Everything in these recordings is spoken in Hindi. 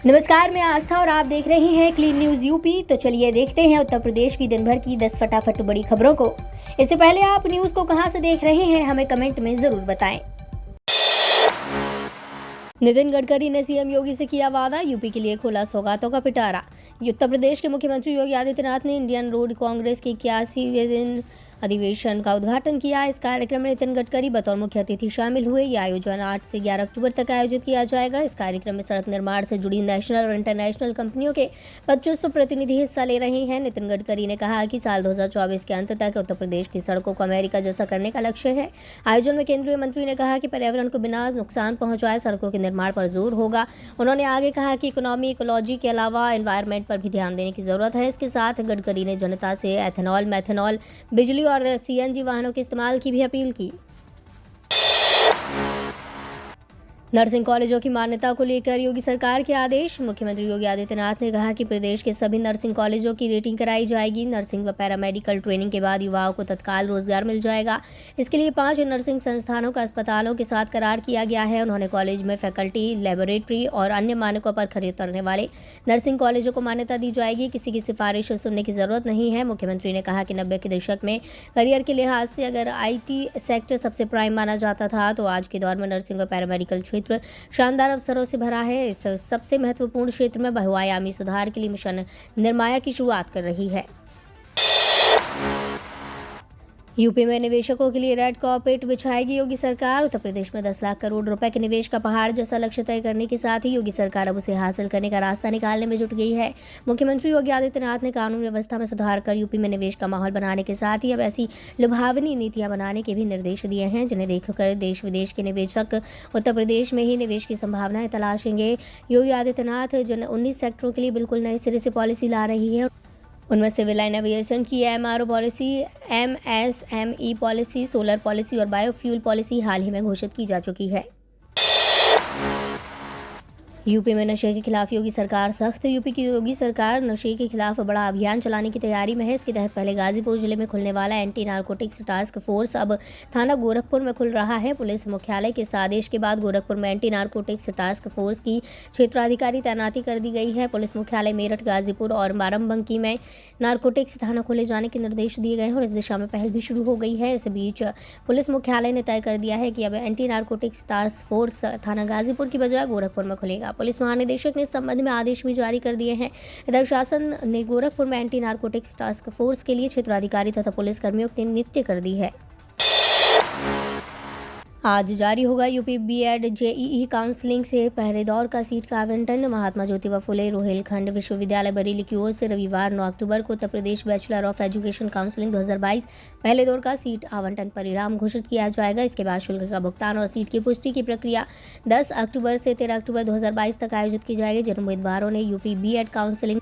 नमस्कार, मैं आस्था और आप देख रहे हैं क्लीन न्यूज यूपी। तो चलिए देखते हैं उत्तर प्रदेश की दिन भर की 10 फटाफट बड़ी खबरों को। इससे पहले आप न्यूज को कहां से देख रहे हैं हमें कमेंट में जरूर बताएं। नितिन गडकरी ने सीएम योगी से किया वादा, यूपी के लिए खोला सौगातों का पिटारा। उत्तर प्रदेश के मुख्यमंत्री योगी आदित्यनाथ ने इंडियन रोड कांग्रेस के 81वें दिन अधिवेशन का उद्घाटन किया। इस कार्यक्रम में नितिन गडकरी बतौर मुख्य अतिथि शामिल हुए। यह आयोजन 8 से 11 अक्टूबर तक आयोजित किया जाएगा। इस कार्यक्रम में सड़क निर्माण से जुड़ी नेशनल और इंटरनेशनल कंपनियों के 2500 प्रतिनिधि हिस्सा ले रहे हैं। नितिन गडकरी ने कहा कि साल 2024 के अंत तक उत्तर प्रदेश की सड़कों को अमेरिका जैसा करने का लक्ष्य है। आयोजन में केंद्रीय मंत्री ने कहा कि पर्यावरण को बिना नुकसान पहुंचाए सड़कों के निर्माण पर जोर होगा। उन्होंने आगे कहा कि इकोनॉमी इकोलॉजी के अलावा एनवायरमेंट पर भी ध्यान देने की जरूरत है। इसके साथ गडकरी ने जनता से एथेनॉल, मैथेनॉल, बिजली और सीएनजी वाहनों के इस्तेमाल की भी अपील की। नर्सिंग कॉलेजों की मान्यता को लेकर योगी सरकार के आदेश। मुख्यमंत्री योगी आदित्यनाथ ने कहा कि प्रदेश के सभी नर्सिंग कॉलेजों की रेटिंग कराई जाएगी। नर्सिंग व पैरामेडिकल ट्रेनिंग के बाद युवाओं को तत्काल रोजगार मिल जाएगा। इसके लिए 5 नर्सिंग संस्थानों का अस्पतालों के साथ करार किया गया है। उन्होंने कॉलेज में फैकल्टी, लेबोरेटरी और अन्य मानकों पर खरे उतरने वाले नर्सिंग कॉलेजों को मान्यता दी जाएगी। किसी की सिफारिश सुनने की जरूरत नहीं है। मुख्यमंत्री ने कहा कि 90 के दशक में करियर के लिहाज से अगर IT सेक्टर सबसे प्राइम माना जाता था, तो आज के दौर में नर्सिंग और पैरामेडिकल क्षेत्र शानदार अवसरों से भरा है। इस सबसे महत्वपूर्ण क्षेत्र में बहुआयामी सुधार के लिए मिशन निर्माया की शुरुआत कर रही है। यूपी में निवेशकों के लिए रेड कार्पेट बिछाएगी योगी सरकार। उत्तर प्रदेश में 10 लाख करोड़ रुपए के निवेश का पहाड़ जैसा लक्ष्य तय करने के साथ ही योगी सरकार अब उसे हासिल करने का रास्ता निकालने में जुट गई है। मुख्यमंत्री योगी आदित्यनाथ ने कानून व्यवस्था में सुधार कर यूपी में निवेश का माहौल बनाने के साथ ही अब ऐसी लुभावनी नीतियां बनाने के भी निर्देश दिए हैं, जिन्हें देखकर देश विदेश के निवेशक उत्तर प्रदेश में ही निवेश की संभावनाएं तलाशेंगे। योगी आदित्यनाथ जिन 19 सेक्टरों के लिए बिल्कुल नए सिरे से पॉलिसी ला रही है, उनमें सिविल लाइन एविएशन की MRO policy, MSME policy, solar policy और बायोफ्यूल पॉलिसी हाल ही में घोषित की जा चुकी है। यूपी में नशे के खिलाफ योगी सरकार सख्त। यूपी की योगी सरकार नशे के खिलाफ बड़ा अभियान चलाने की तैयारी में है। इसके तहत पहले गाजीपुर जिले में खुलने वाला एंटी नारकोटिक्स टास्क फोर्स अब थाना गोरखपुर में खुल रहा है। पुलिस मुख्यालय के आदेश के बाद गोरखपुर में एंटी नारकोटिक्स टास्क फोर्स की क्षेत्राधिकारी तैनाती कर दी गई है। पुलिस मुख्यालय मेरठ, गाजीपुर और बाराबंकी में नारकोटिक्स थाना खोले जाने के निर्देश दिए गए हैं और इस दिशा में पहल भी शुरू हो गई है। इस बीच पुलिस मुख्यालय ने तय कर दिया है कि अब एंटी नारकोटिक्स टास्क फोर्स थाना गाजीपुर की बजाय गोरखपुर में खुलेगा। पुलिस महानिदेशक ने इस संबंध में आदेश भी जारी कर दिए हैं। इधर शासन ने गोरखपुर में एंटी नारकोटिक्स टास्क फोर्स के लिए क्षेत्राधिकारी तथा पुलिस कर्मियों की नियुक्ति कर दी है। आज जारी होगा यूपी BEd JEE काउंसलिंग से पहले दौर का सीट का आवंटन। महात्मा ज्योतिबा फुले रोहिलखंड विश्वविद्यालय बरेली की ओर से रविवार 9 अक्टूबर को Uttar Pradesh bachelor of education counselling 2022 पहले दौर का सीट आवंटन परिणाम घोषित किया जाएगा। इसके बाद शुल्क का भुगतान और सीट की पुष्टि की प्रक्रिया 10 अक्टूबर से 13 अक्टूबर 2022 तक आयोजित की जाएगी। जिन उम्मीदवारों ने यूपी BEd काउंसलिंग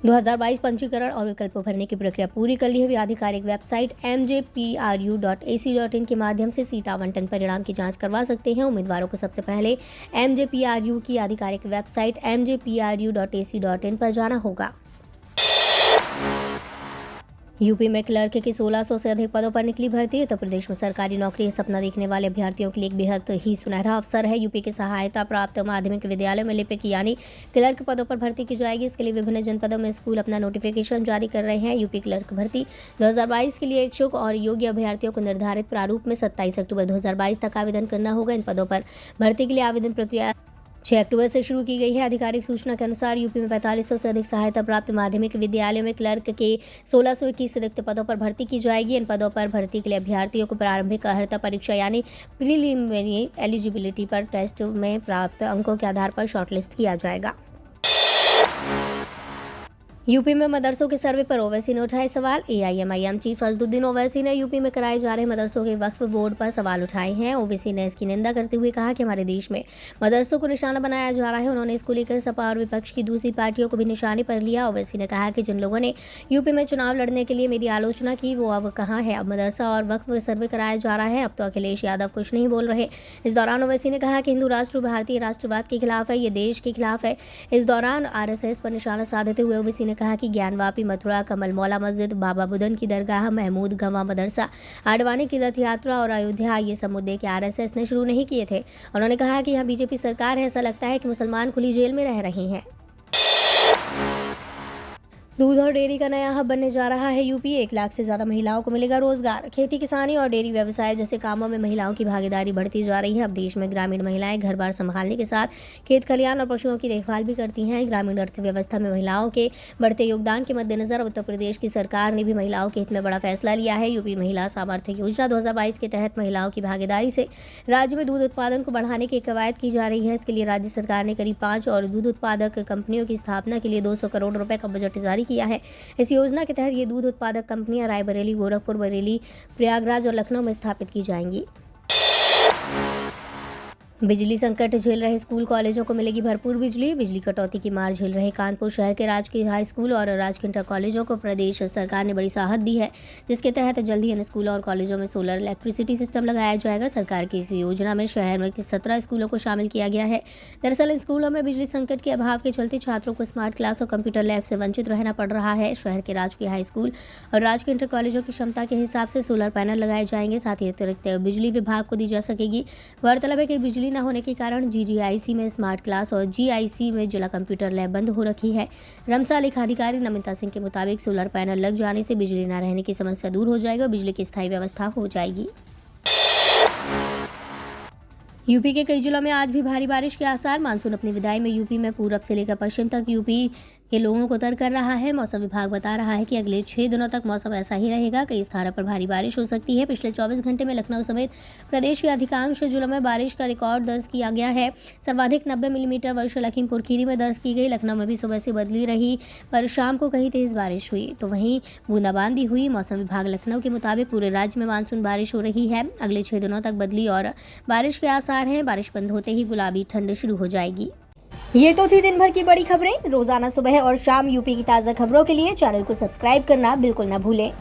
2022 पंजीकरण और विकल्प भरने की प्रक्रिया पूरी कर ली है, वे आधिकारिक वेबसाइट mjpru.ac.in के माध्यम से सीट आवंटन परिणाम की जांच करवा सकते हैं। उम्मीदवारों को सबसे पहले MJPRU की आधिकारिक वेबसाइट mjpru.ac.in पर जाना होगा। यूपी में क्लर्क के 1600 से अधिक पदों पर निकली भर्ती। उत्तर प्रदेश में सरकारी नौकरी का सपना देखने वाले अभ्यर्थियों के लिए एक बेहद ही सुनहरा अवसर है। यूपी के सहायता प्राप्त माध्यमिक विद्यालयों में लिपिक यानी क्लर्क पदों पर भर्ती की जाएगी। इसके लिए विभिन्न जनपदों में स्कूल अपना नोटिफिकेशन जारी कर रहे हैं। यूपी क्लर्क भर्ती 2022 के लिए इच्छुक और योग्य अभ्यर्थियों को निर्धारित प्रारूप में 27 अक्टूबर 2022 तक आवेदन करना होगा। इन पदों पर भर्ती के लिए आवेदन प्रक्रिया 6 अक्टूबर से शुरू की गई है। आधिकारिक सूचना के अनुसार यूपी में 4500 से अधिक सहायता प्राप्त माध्यमिक विद्यालयों में क्लर्क के 1621 रिक्त पदों पर भर्ती की जाएगी। इन पदों पर भर्ती के लिए अभ्यर्थियों को प्रारंभिक अर्हता परीक्षा यानी प्रीलिमिनरी एलिजिबिलिटी पर टेस्ट में प्राप्त अंकों के आधार पर शॉर्टलिस्ट किया जाएगा। यूपी में मदरसों के सर्वे पर ओवैसी ने उठाए सवाल। AIMIM चीफ असदुद्दीन ओवैसी ने यूपी में कराए जा रहे मदरसों के वक्फ बोर्ड पर सवाल उठाए हैं। ओवैसी ने इसकी निंदा करते हुए कहा कि हमारे देश में मदरसों को निशाना बनाया जा रहा है। उन्होंने इसको लेकर सपा और विपक्ष की दूसरी पार्टियों को भी निशाने पर लिया। ओवैसी ने कहा कि जिन लोगों ने यूपी में चुनाव लड़ने के लिए मेरी आलोचना की वो अब कहाँ है। अब मदरसा और वक्फ सर्वे कराया जा रहा है। अब तो अखिलेश यादव कुछ नहीं बोल रहे। इस दौरान ओवैसी ने कहा कि हिंदू राष्ट्र भारतीय राष्ट्रवाद के खिलाफ है, ये देश के खिलाफ है। इस दौरान RSS पर निशाना साधते हुए ओवैसी ने कहा कि ज्ञानवापी, मथुरा, कमल मौला मस्जिद, बाबा बुदन की दरगाह, महमूद गंवा मदरसा, आडवाणी की रथ यात्रा और अयोध्या, ये सब मुद्दे के आरएसएस ने शुरू नहीं किए थे। उन्होंने कहा कि यहाँ बीजेपी सरकार है, ऐसा लगता है कि मुसलमान खुली जेल में रह रहे हैं। दूध और डेयरी का नया हब बनने जा रहा है यूपी। 1 लाख से ज्यादा महिलाओं को मिलेगा रोजगार। खेती किसानी और डेयरी व्यवसाय जैसे कामों में महिलाओं की भागीदारी बढ़ती जा रही है। अब देश में ग्रामीण महिलाएं घर बार संभालने के साथ खेत खलियान और पशुओं की देखभाल भी करती हैं। ग्रामीण अर्थव्यवस्था में महिलाओं के बढ़ते योगदान के मद्देनजर उत्तर प्रदेश की सरकार ने भी महिलाओं के हित में बड़ा फैसला लिया है। यूपी महिला सामर्थ्य योजना 2022 के तहत महिलाओं की भागीदारी से राज्य में दूध उत्पादन को बढ़ाने की कवायद की जा रही है। इसके लिए राज्य सरकार ने करीब 5 और दूध उत्पादक कंपनियों की स्थापना के लिए 200 करोड़ रुपए का बजट जारी किया है। इस योजना के तहत ये दूध उत्पादक कंपनियां रायबरेली, गोरखपुर, बरेली, प्रयागराज और लखनऊ में स्थापित की जाएंगी। बिजली संकट झेल रहे स्कूल कॉलेजों को मिलेगी भरपूर बिजली। बिजली कटौती की मार झेल रहे कानपुर शहर के राजकीय हाई स्कूल और राजकीय इंटर कॉलेजों को प्रदेश सरकार ने बड़ी राहत दी है, जिसके तहत जल्द ही इन स्कूलों और कॉलेजों में सोलर इलेक्ट्रिसिटी सिस्टम लगाया जाएगा। सरकार की इस योजना में शहर में 17 स्कूलों को शामिल किया गया है। दरअसल इन स्कूलों में बिजली संकट के अभाव के चलते छात्रों को स्मार्ट क्लास और कंप्यूटर लैब से वंचित रहना पड़ रहा है। शहर के राजकीय हाई स्कूल और राजकीय इंटर कॉलेजों की क्षमता के हिसाब से सोलर पैनल लगाए जाएंगे। साथ ही अतिरिक्त बिजली विभाग को दी जा सकेगी। गौरतलब है कि बिजली न होने के कारण जीजीआईसी में स्मार्ट क्लास और जीआईसी में जिला कंप्यूटर लैब बंद हो रखी है। रमसा लेखाधिकारी नमिता सिंह के मुताबिक सोलर पैनल लग जाने से बिजली न रहने की समस्या दूर हो जाएगी और बिजली की स्थायी व्यवस्था हो जाएगी। यूपी के कई जिलों में आज भी भारी बारिश के आसार। मानसून अपनी विदाई में यूपी में पूरब से लेकर पश्चिम तक यूपी के लोगों को तर कर रहा है। मौसम विभाग बता रहा है कि अगले 6 दिनों तक मौसम ऐसा ही रहेगा। कई स्थानों पर भारी बारिश हो सकती है। पिछले 24 घंटे में लखनऊ समेत प्रदेश के अधिकांश जिलों में बारिश का रिकॉर्ड दर्ज किया गया है। सर्वाधिक 90 मिलीमीटर वर्षा लखीमपुर खीरी में दर्ज की गई। लखनऊ में भी सुबह से बदली रही, पर शाम को कहीं तेज बारिश हुई तो वहीं बूंदाबांदी हुई। मौसम विभाग लखनऊ के मुताबिक पूरे राज्य में मानसून बारिश हो रही है। अगले 6 दिनों तक बदली और बारिश के आसार हैं। बारिश बंद होते ही गुलाबी ठंड शुरू हो जाएगी। ये तो थी दिन भर की बड़ी खबरें। रोजाना सुबह और शाम यूपी की ताज़ा खबरों के लिए चैनल को सब्सक्राइब करना बिल्कुल न भूलें।